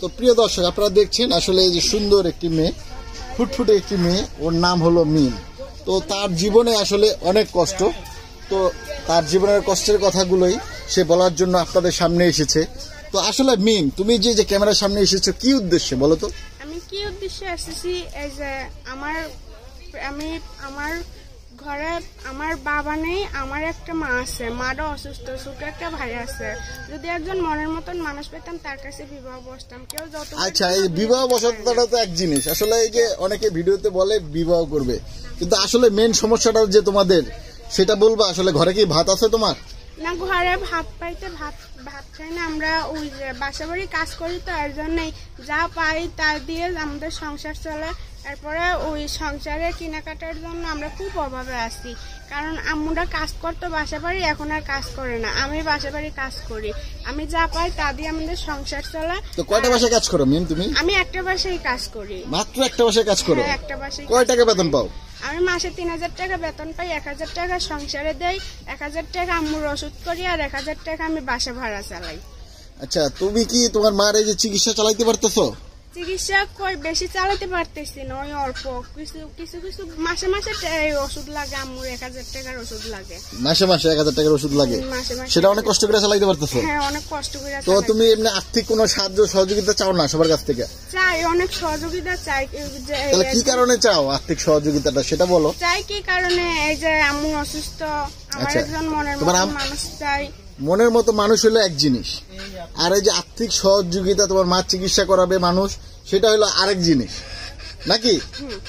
তো প্রিয় দর্শক, আপনারা দেখছেন আসলে এই যে সুন্দর একটি মেয়ে, ফুটফুটে একটি মেয়ে, ওর নাম হলো মিম। তো তার জীবনে আসলে অনেক কষ্ট, তো তার জীবনের কষ্টের কথাগুলোই সে বলার জন্য আপনাদের সামনে এসেছে। তো আসলে মিম, তুমি যে ক্যামেরার সামনে এসেছো কি উদ্দেশ্যে বলো তো? আমি কি উদ্দেশ্যে এসেছি, এই যে আমার ঘরে আমার বাবা নেই, আমার একটা মা আছে, মাটা অসুস্থ, ছোট একটা ভাই আছে। যদি একজন মনের মতন মানুষ পেতাম তার কাছে বিবাহ বসতাম। কেউ যত আচ্ছা, এই বিবাহ বসাটা তো এক জিনিস, আসলে এই যে অনেকে ভিডিওতে বলে বিবাহ করবে, কিন্তু আসলে মেন সমস্যাটা যে তোমাদের সেটা বলবা। আসলে ঘরে কি ভাত আছে তোমার? না, ঘরে ভাত পাইতে ভাত খাই না, আমরা ওই যে বাসা বাড়ি কাজ করি, তো এর জন্যই যা পাই তা দিয়ে আমাদের সংসার চলে। এরপরে ওই সংসারে কেনাকাটার জন্য আমরা খুব অভাবে আছি, কারণ আম্মুরা কাজ করতো বাসা বাড়ি, এখন আর কাজ করে না, আমি বাসা বাড়ি কাজ করি। আমি যা পাই তা দিয়ে আমাদের সংসার চলে। তো কয়টা বাসায় কাজ করো মিম তুমি? আমি একটা বাসায় কাজ করি। মাত্র একটা বাসায় কাজ করো? হ্যাঁ, একটা বাসায়। কয় টাকা বেতন পাও? আমি মাসে 3000 টাকা বেতন পাই। 1000 টাকা সংসারে দেই, 1000 টাকা আম্মুর ওষুধ করি, আর 1000 টাকা আমি বাসা ভাড়া চালাই। আচ্ছা, তুমি কি তোমার মার এই যে চিকিৎসা চালাইতে পারতেছো? চিকিৎসা কই বেশি চালাতে পারতেছি না, ওই অল্প কিছু কিছু কিছু মাসে মাসে ওষুধ লাগে, আম্মুর 1000 টাকার ওষুধ লাগে। মাসে মাসে 1000 টাকার ওষুধ লাগে? মাসে মাসে। সেটা অনেক কষ্ট করে চালাইতে পারতেছো? হ্যাঁ, অনেক কষ্ট করে। তো তুমি এমনি আর্থিক কোনো সাহায্য সহযোগিতা চাও না সবার কাছ থেকে? চাই, অনেক সহযোগিতা চাই। তাহলে কি কারণে চাও আর্থিক সহযোগিতাটা সেটা বলো। চাই কি কারণে, এই যে আম্মু অসুস্থ, আমার একজন মনের মতো মানুষ চাই। মনের মতো মানুষ হলো এক জিনিস, আর এই যে আর্থিক সহযোগিতা তোমার মা চিকিৎসা করাবে মানুষ, সেটা হলো আরেক জিনিস, নাকি?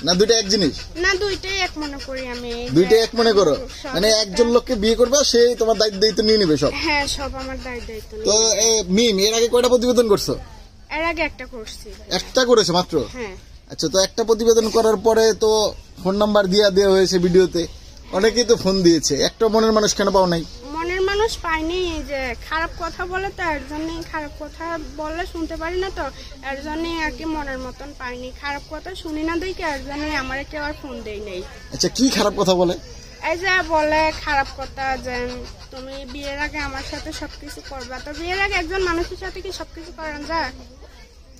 না দুইটা এক জিনিস? না, দুইটাই এক মনে করি আমি। দুইটাই এক মনে করো? মানে একজন লোককে বিয়ে করবে, সে তোমার দায়িত্ব নিয়ে নিবে সব? হ্যাঁ, সব আমার দায়িত্ব। তো মিম, এর আগে কয়টা প্রতিবেদন করছো? এর আগে একটা করছি। একটা করেছো মাত্র? হ্যাঁ। আচ্ছা, তো একটা প্রতিবেদন করার পরে তো ফোন নাম্বার দেওয়া হয়েছে ভিডিওতে, অনেকেই তো ফোন দিয়েছে, একটা মনের মানুষ কেন পাও নাই? মনের মানুষ পাইনি, যে খারাপ কথা বলে, তো এর জন্যই খারাপ কথা বললে শুনতে পারি না, তো এর জন্যই আর কি মনের মতন পাইনি। খারাপ কথা শুনি না দেখে এর জন্যই আমার কেউ আর ফোন দেই নাই। আচ্ছা, কি খারাপ কথা বলে? এই যে বলে খারাপ কথা, যে তুমি বিয়ের আগে আমার সাথে সবকিছু করবা। তো বিয়ের আগে একজন মানুষের সাথে কি সবকিছু করান যায়?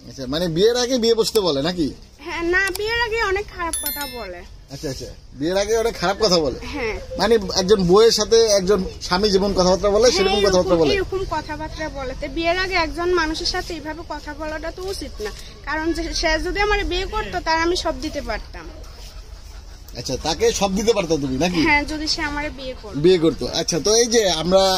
আচ্ছা, মানে বিয়ের আগে বিয়ে বসতে বলে নাকি? হ্যাঁ, না, বিয়ের আগে অনেক খারাপ কথা বলে। আচ্ছা আচ্ছা, বিয়ের আগে অনেক খারাপ কথা বলে? হ্যাঁ। মানে একজন বউয়ের সাথে একজন স্বামী যেমন কথাবার্তা বলে সেরকম কথাবার্তা বলে? এরকম কথাবার্তা বলে। তো বিয়ের আগে একজন মানুষের সাথে এইভাবে কথা বলাটা তো উচিত না, কারণ সে যদি আমার বিয়ে করতো তার আমি সব দিতে পারতাম। আচ্ছা, তাকে সব দিতে পারতো তুমি নাকি? হ্যাঁ, যদি সে আমার বিয়ে করতো। আচ্ছা, তো এই যে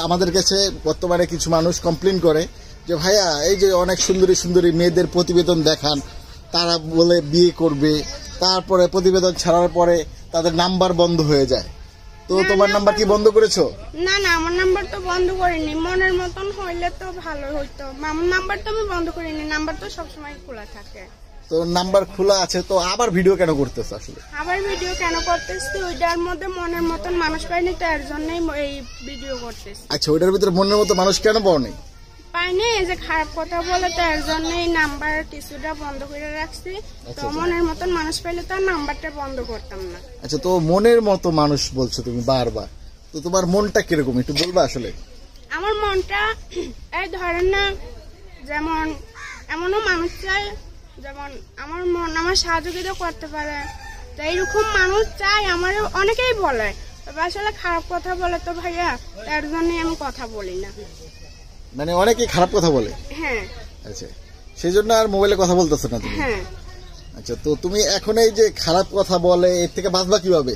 আমাদের কাছে বর্তমানে কিছু মানুষ কমপ্লেন করে যে ভাইয়া, এই যে অনেক সুন্দরী সুন্দরী মেয়েদের প্রতিবেদন দেখান, তারা বলে বিয়ে করবে, তারপরে প্রতিবেদন ছাড়ার পরে তাদের নাম্বার বন্ধ হয়ে যায়। তো তোমার নাম্বার কি বন্ধ করেছো? না না, আমার নাম্বার তো বন্ধ করিনি। মনের মতন হইলে তো ভালো হইতো। আমার নাম্বার তো আমি বন্ধ করিনি, নাম্বার তো সবসময় খোলা থাকে। তো নাম্বার খোলা আছে, তো আবার ভিডিও কেন করতেছ? আসলে আবার ভিডিও কেন করতেছি, ওইটার মধ্যে মনের মতন মানুষ পাইনি, তো এর জন্যই এই ভিডিও করতেছি। আচ্ছা, ওইটার ভিতরে মনের মতো মানুষ কেন পাও নাই? পাইনি, এই যে খারাপ কথা বলে, তো এর জন্যই নাম্বার কিছুটা বন্ধ করে রাখছি। তো মনের মতন মানুষ পাইলে তো নাম্বারটা বন্ধ করতাম না। আচ্ছা, তো মনের মতো মানুষ বলছো তুমি বারবার, তো তোমার মনটা কিরকম একটু বলবা? আসলে আমার মনটা এই ধরেন না, যেমন এমনও মানুষ চাই যেমন আমার মন আমার সহযোগিতা করতে পারে, তো এইরকম মানুষ চাই। আমার অনেকেই বলে, তবে আসলে খারাপ কথা বলে তো ভাইয়া, তার জন্যই আমি কথা বলি না। মানে অনেকেই খারাপ কথা বলে? হ্যাঁ। আচ্ছা, সেই জন্য আর মোবাইলে কথা বলতেছো না তুমি? হ্যাঁ। আচ্ছা, তো তুমি এখন এই যে খারাপ কথা বলে এর থেকে বাঁচবা কিভাবে?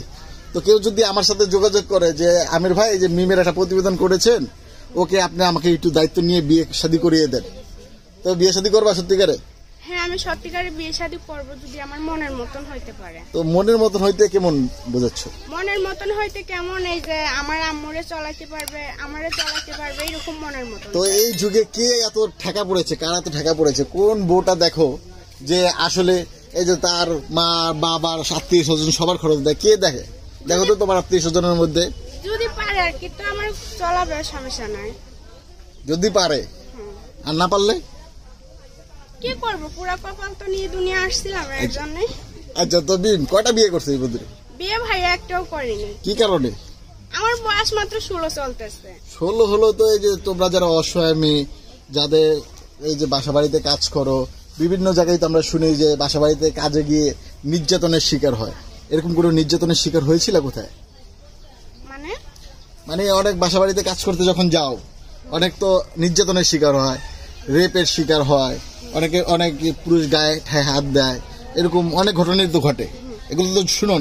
তো কেউ যদি আমার সাথে যোগাযোগ করে যে আমির ভাই, এই যে মিমের একটা প্রতিবেদন করেছেন, ওকে আপনি আমাকে একটু দায়িত্ব নিয়ে বিয়ে শাদী করিয়ে দেন, তো বিয়ে শাদী করবা সত্যিকারে? হ্যাঁ, আমি সত্যিকারে বিয়ে শাদী করবো, যদি আমার মনের মতন হইতে পারে। তো মনের মতন হইতে কেমন বোঝাচ্ছ? মনের মতন হইতে কেমন, এই যে আমার আম্মুরে চলাইতে পারবে, আমারে চলাইতে পারবে, এইরকম মনের মতন। তো এই যুগে কে এত ঠেকা পড়েছে, কারা এত ঠেকা পড়েছে? কোন বউটা দেখো যে আসলে এই যে তার মা বাবার আত্মীয় স্বজন সবার খরচ দেয়? কে দেখে? দেখো তো তোমার আত্মীয় স্বজনের মধ্যে যদি পারে আর কি, তো আমার চলাবে, সমস্যা নাই। যদি পারে, আর না পারলে কি করবো, পুরা কপাল তো নিয়ে দুনিয়া আসছিলাম এর জন্য। আচ্ছা, তো বিন কয়টা বিয়ে করছে এই বন্ধুরে? বিয়ে ভাই একটাও করিনি। কি কারণে? আমার বয়স মাত্র 16 চলতেছে। 16 হলো, তো এই যে তোমরা যারা অসহায় মেয়ে, যাদের এই যে বাসা বাড়িতে কাজ করো, বিভিন্ন জায়গায় তো আমরা শুনি যে বাসা বাড়িতে কাজে গিয়ে নির্যাতনের শিকার হয়, এরকম কোনো নির্যাতনের শিকার হয়েছিল কোথায়? মানে মানে অনেক বাসা বাড়িতে কাজ করতে যখন যাও অনেক তো নির্যাতনের শিকার হয়, রেপের শিকার হয়, অনেক পুরুষ গায়ে ঠায় হাত দেয়, এরকম অনেক ঘটনাই তো ঘটে। এগুলো তো শুনো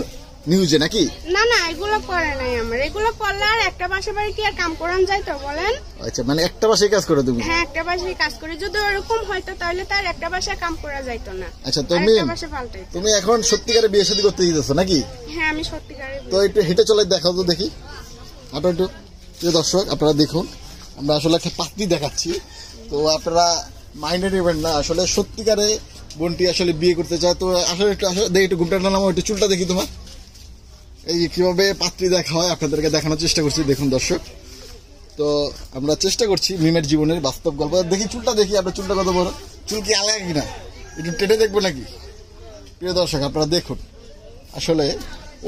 নিউজে নাকি? না না, এগুলো করে নাই আমার। এগুলো করলে আর একটা বাসা বাড়ি কি আর কাম করান যায় তো বলেন? আচ্ছা, মানে একটা বাসায় কাজ করো তুমি? হ্যাঁ, একটা বাসায় কাজ করি। যদি ওরকম হয়তো তাহলে তার একটা বাসায় কাম করা যাইতো না। আচ্ছা, তুমি এখন সত্যিকারে বিয়ে শাদী করতে দিতেছো নাকি? হ্যাঁ, আমি সত্যিকারে। তো একটু হেঁটে চলে দেখাও তো দেখি, হাঁটো একটু। প্রিয় দর্শক, আপনারা দেখুন, আমরা আসলে একটা পাত্রী দেখাচ্ছি, তো আপনারা মাইন্ডে নেবেন না। আসলে সত্যিকারে বোনটি আসলে বিয়ে করতে চায়। তো আসলে একটু দেখি, একটু ঘুমটা নামাও, একটু চুলটা দেখি তোমার। এই কিভাবে পাত্রী দেখা হয় আপনাদেরকে দেখানোর চেষ্টা করছি। দেখুন দর্শক, তো আমরা চেষ্টা করছি মিমের জীবনের বাস্তব গল্প। দেখি চুলটা দেখি, আপনার চুলটা কত বড়, চুল কি আলাদা কিনা একটু টেটে দেখবো নাকি? প্রিয় দর্শক, আপনারা দেখুন, আসলে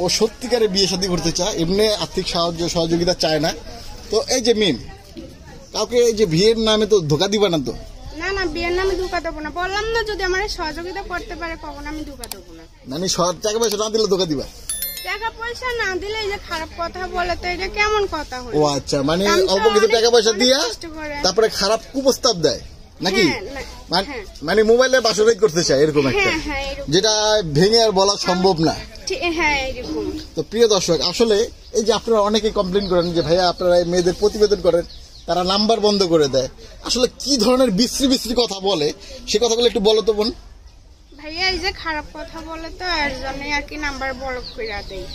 ও সত্যিকারে বিয়ে শাদী করতে চায়, এমনি আর্থিক সহযোগিতা চায় না। তো এই যে মিম, কাউকে এই যে বিয়ের নামে তো ধোকা দিবা না তো? না না, বিয়ের নামে ধোকা দেবো না। বললাম না, যদি আমার সহযোগিতা করতে পারে কখন আমি ধোকা দেবো না। মানে টাকা পয়সা না দিলে ধোকা দিবা? টাকা পয়সা না দিলে এই যে খারাপ কথা বলে, তো এটা কেমন কথা হলো? ও আচ্ছা, মানে অল্প কিছু টাকা পয়সা দিয়া তারপরে খারাপ কুপ্রস্তাব দেয় নাকি? মানে মোবাইলে বাসরাইত করতে চায় এরকম একটা, যেটা ভেঙে আর বলা সম্ভব না। হ্যাঁ, এরকম। তো প্রিয় দর্শক, আসলে এই যে আপনারা অনেকে কমপ্লেন করেন যে ভাইয়া আপনারা মেয়েদের প্রতিবেদন করেন, তারা নাম্বার বন্ধ করে দেয়। আসলে কি ধরনের বিশ্রী বিশ্রী কথা বলে, সে কথাগুলো একটু বলো তো বোন। ভাইয়া এই যে খারাপ কথা বলে, তো এর জন্য আর কি নাম্বার ব্লক করে দেয়।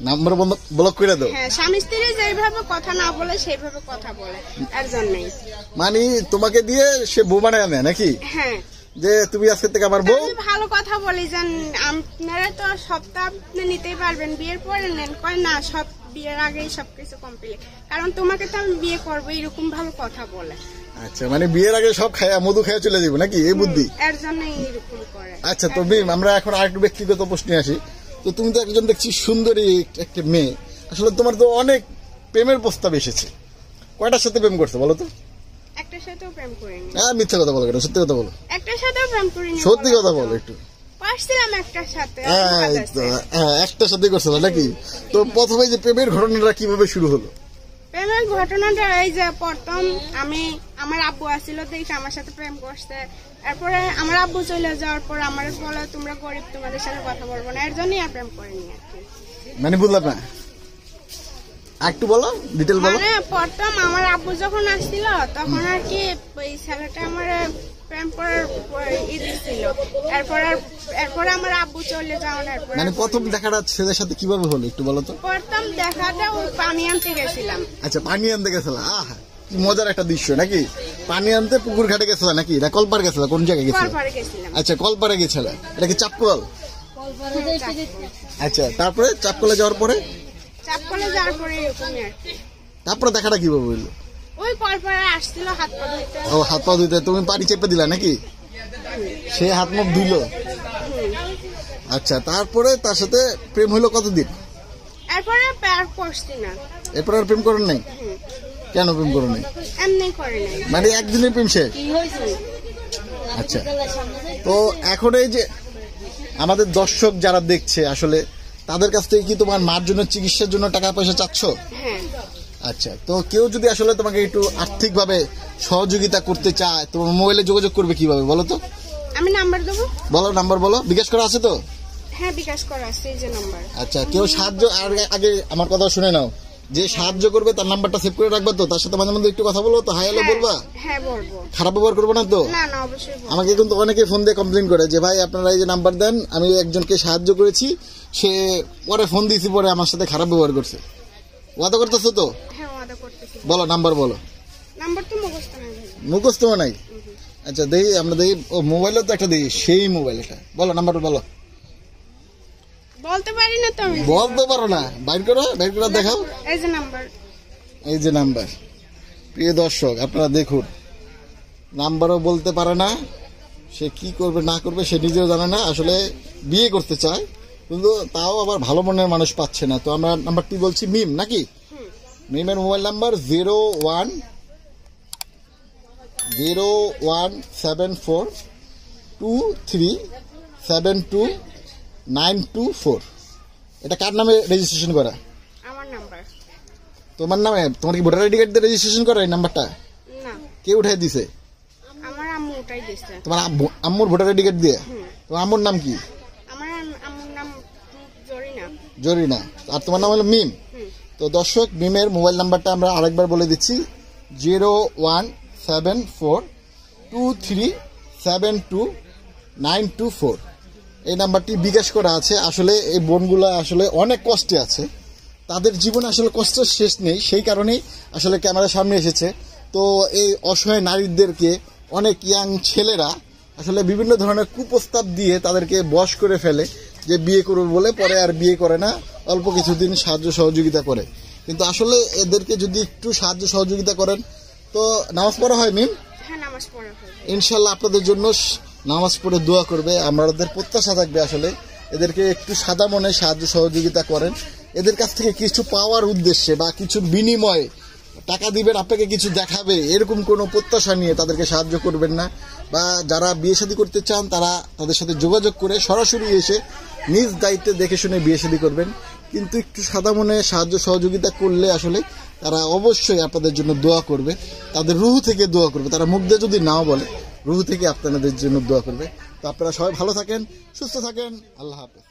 নাম্বার ব্লক করে দাও? হ্যাঁ, স্বামী স্ত্রী যেভাবে কথা না বলে সেইভাবে কথা বলে, এর জন্যই। মানে তোমাকে দিয়ে সে বউ বানায় আনে নাকি? হ্যাঁ, যে তুমি আজকে থেকে আমার বউ। ভালো কথা বলি যে আপনারা তো সপ্তাহ আপনি নিতেই পারবেন, বিয়ের পরে নেন। কয় না, সব বিয়ের আগেই সবকিছু কমপ্লিট, কারণ তোমাকে তো আমি বিয়ে করবো, এরকম ভালো কথা বলে। আচ্ছা, মানে বিয়ের আগে সব খায়া মধু খায়া চলে যাবো নাকি, এই বুদ্ধি? এর জন্যই এরকম করে। আচ্ছা, তো মিম, আমরা এখন আরেকটু ব্যক্তিগত প্রশ্নে আসি। তো তুমি তো একজন দেখছি সুন্দরী একটা মেয়ে, আসলে তোমার তো অনেক প্রেমের প্রস্তাব এসেছে, কয়টার সাথে প্রেম করছো বলো তো? একটার সাথেও প্রেম করিনি। হ্যাঁ, মিথ্যা কথা বলো কেন, সত্যি কথা বলো। একটার সাথেও প্রেম করিনি। সত্যি কথা বলো একটু। পারছিলাম একটার সাথে। হ্যাঁ, একটার সাথে করছো নাকি? তো প্রথমে যে প্রেমের ঘটনাটা কিভাবে শুরু হলো? প্রেমের ঘটনাটা এই যে প্রথম আমার আব্বু আসছিল, দেখে আমার সাথে প্রেম করছে। এরপরে আমার আব্বু চলে যাওয়ার পর আমার বলে তোমরা গরিব, তোমাদের সাথে কথা বলবো না, এর জন্যই আর প্রেম করিনি আর কি। মানে বুঝলাম না, একটু বলো, ডিটেল বলো। মানে প্রথম আমার আব্বু যখন আসছিল তখন আর কি ওই ছেলেটা আমার প্রেম করার ছিল। এরপরে আমার আব্বু চলে যাওয়ার পর। মানে প্রথম দেখাটা ছেলের সাথে কিভাবে হলো একটু বলো তো? প্রথম দেখাটা ওই পানি আনতে গেছিলাম। আচ্ছা, পানি আনতে গেছিল? আহা, কি মজার একটা দৃশ্য নাকি? পানি আনতে পুকুর ঘাটে গেছিল নাকি, না কলপার গেছিল, কোন জায়গায় গেছিল? কলপারে গেছিলাম। আচ্ছা, কলপারে গেছিল, এটা কি চাপকল? আচ্ছা, তারপরে চাপকলে যাওয়ার পরে? চাপকলে যাওয়ার পরে এরকমই আর কি। তারপরে দেখাটা কিভাবে হইলো? ওই কলপারে আসছিল হাত পা ধুইতে। ও, হাত পা ধুইতে তুমি পানি চেপে দিলা নাকি? সে হাত মুখ ধুইলো? আচ্ছা, তারপরে তার সাথে প্রেম হইলো কতদিন? এরপরে প্যার করছি না। এরপর আর প্রেম করেন নাই? কেন প্রেম করেন নাই? এমনি করে নাই। মানে একদিনের প্রেম শেষ? আচ্ছা, তো এখন এই যে আমাদের দর্শক যারা দেখছে, আসলে তাদের কাছ থেকে কি তোমার মার জন্য চিকিৎসার জন্য টাকা পয়সা চাচ্ছ? হ্যাঁ। আচ্ছা, তো কেউ যদি আসলে তোমাকে একটু আর্থিকভাবে সহযোগিতা করতে চায়, তোমার মোবাইলে যোগাযোগ করবে কিভাবে বলো তো? আমি নাম্বার দেবো। বলো, নাম্বার বলো। বিকাশ করা আছে তো? হ্যাঁ, বিকাশ করা আছে, এই যে নাম্বার। আচ্ছা, কেউ সাহায্য, আগে আমার কথা শুনে নাও, যে সাহায্য করবে তার নাম্বারটা সেভ করে রাখবে তো, তার সাথে মাঝে মধ্যে একটু কথা বলবো তো, হাই হ্যালো বলবা? হ্যাঁ, বলবো। খারাপ ব্যবহার করবো না তো? না না, অবশ্যই বলবো। আমাকে কিন্তু অনেকে ফোন দিয়ে কমপ্লেন করে যে ভাই আপনারা এই যে নাম্বার দেন, আমি একজনকে সাহায্য করেছি, সে পরে ফোন দিয়েছি, পরে আমার সাথে খারাপ ব্যবহার করছে। ওয়াদা করতেছো তো? হ্যাঁ, ওয়াদা করতেছি। বলো, নাম্বার বলো। নাম্বার তো মুখস্থ নাই। মুখস্থ নাই? আচ্ছা, দেখি আমরা দেখি, ও মোবাইলে তো একটা দেখি, সেই মোবাইল এটা, বলো নাম্বার বলো। বলতে পারি না তো। বলতে পারো না? বাইর করো, বাইর করে দেখাও। এই যে নাম্বার। এই যে নাম্বার। প্রিয় দর্শক, আপনারা দেখুন, নাম্বারও বলতে পারে না, সে কি করবে না করবে সে নিজেও জানে না। আসলে বিয়ে করতে চায়, কিন্তু তাও আবার ভালো মনের মানুষ পাচ্ছে না। তো আমরা নাম্বারটি বলছি, মিম নাকি? মিমের মোবাইল নাম্বার 010174 23729224। এটা কার নামে রেজিস্ট্রেশন করা? আমার নাম্বার। তোমার নামে? তোমার কি ভোটার আইডি কার্ড দিয়ে রেজিস্ট্রেশন করা এই নাম্বারটা? না, কে উঠাই দিছে? আমার আম্মু উঠাই দিছে। তোমার আম্মুর ভোটার আইডি কার্ড দিয়ে? তোমার আম্মুর নাম কি? আমার আম্মুর নাম জরিনা। জরিনা। আর তোমার নাম হলো মিম। তো দর্শক, মিমের মোবাইল নাম্বারটা আমরা আরেকবার বলে দিচ্ছি, 01742372924। এই নাম্বারটি বিকাশ করা আছে। আসলে এই বোনগুলো আসলে অনেক কষ্টে আছে, তাদের জীবনে আসলে কষ্টের শেষ নেই, সেই কারণেই আসলে ক্যামেরার সামনে এসেছে। তো এই অসহায় নারীদেরকে অনেক ইয়াং ছেলেরা আসলে বিভিন্ন ধরনের কুপ্রস্তাব দিয়ে তাদেরকে বশ করে ফেলে যে বিয়ে করবে বলে, পরে আর বিয়ে করে না, অল্প কিছুদিন সাহায্য সহযোগিতা করে। কিন্তু আসলে এদেরকে যদি একটু সাহায্য সহযোগিতা করেন তো নামাজ পড়া হয় মিম? হ্যাঁ, নামাজ পড়া হয়। ইনশাল্লাহ আপনাদের জন্য নামাজ পড়ে দোয়া করবে। আমাদের প্রত্যাশা থাকবে আসলে এদেরকে একটু সাদা মনে সাহায্য সহযোগিতা করেন। এদের কাছ থেকে কিছু পাওয়ার উদ্দেশ্যে বা কিছু বিনিময়ে টাকা দিবেন, আপনাকে কিছু দেখাবে, এরকম কোনো প্রত্যাশা নিয়ে তাদেরকে সাহায্য করবেন না। বা যারা বিয়ে শাদী করতে চান তারা তাদের সাথে যোগাযোগ করে সরাসরি এসে নিজ দায়িত্বে দেখে শুনে বিয়ে শাদী করবেন। কিন্তু একটু সাদা মনে সাহায্য সহযোগিতা করলে আসলে তারা অবশ্যই আপনাদের জন্য দোয়া করবে, তাদের রুহ থেকে দোয়া করবে। তারা মুখ দিয়ে যদি নাও বলে, রুহ থেকে আপনাদের জন্য দোয়া করবে। তো আপনারা সবাই ভালো থাকেন, সুস্থ থাকেন। আল্লাহ হাফেজ।